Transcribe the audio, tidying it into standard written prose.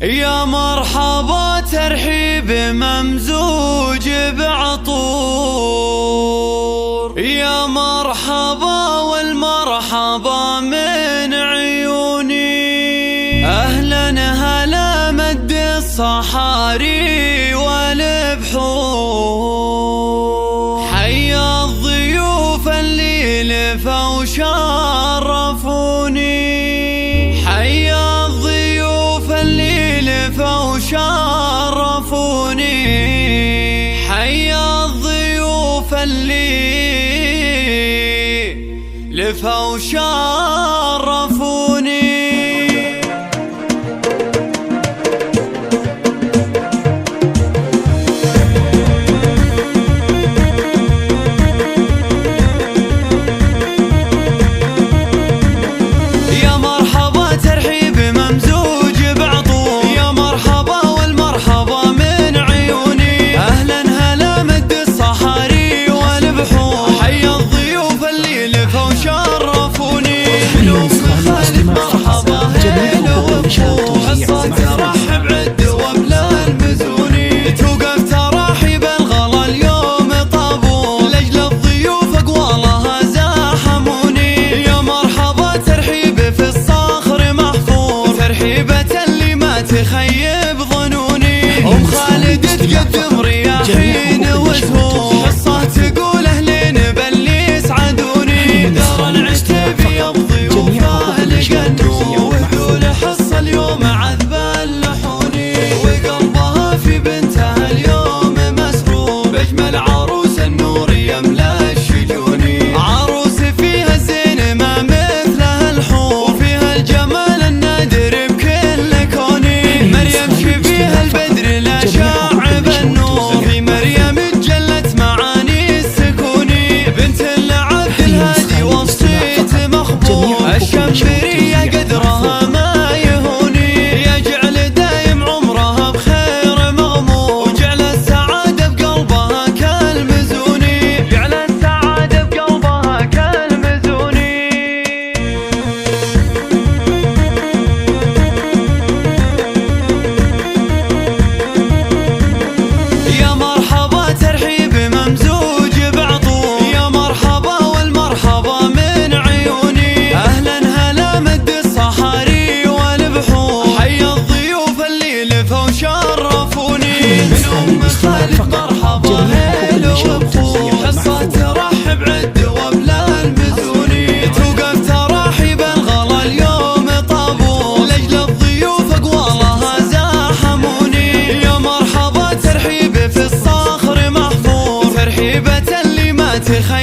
يا مرحبا ترحيب ممزوج بعطور، يا مرحبا والمرحبا من عيوني. أهلا هلا مد الصحاري والبحور، حيا الضيوف اللي لفوا وشرفوني، حيا الضيوف اللي لفوا وشرفوني، حيا الضيوف اللي لفوا وشرفوني. تخيب ظنوني أم خالد تقدم رياحين وزهور، قصة تقول أهلين بل يسعدوني. دار عشت بيا بضيوفه لقنو وذول حصة اليوم عذب اللحوني، وقلبها في بنتها اليوم مسرور بأجمل عروس النور يملأ الشجوني. عروس فيها الزين ما مثلها الحور، وفيها الجمال النادر بكل كوني. مريم شبيها البدر لا شاعب النور، في مريم اتجلت معاني السكوني. بنت العبد الهادي وصيت مخبور، الشمبرية قدرها ما يهوني. يجعل دايم عمرها بخير مغمور، وجعل السعادة بقلبها كالمزوني، جعل السعادة بقلبها كالمزوني. يا مرحبا ترحيب ممزوج بعطور، يا مرحبا والمرحبا من عيوني. أهلا هلا مد الصحاري والبحور، حيا الضيوف اللي لفوا وشرفوني. من أم خالد مرحبا هلا وبخور، حصة ترحب عد وبلا المزوني. توقف تراحيب الغلا اليوم طابور، لأجل الضيوف أقوالها زاحموني. يا مرحبا ترحيب في الصخر محفور، ترحيبة اللي ما تخيب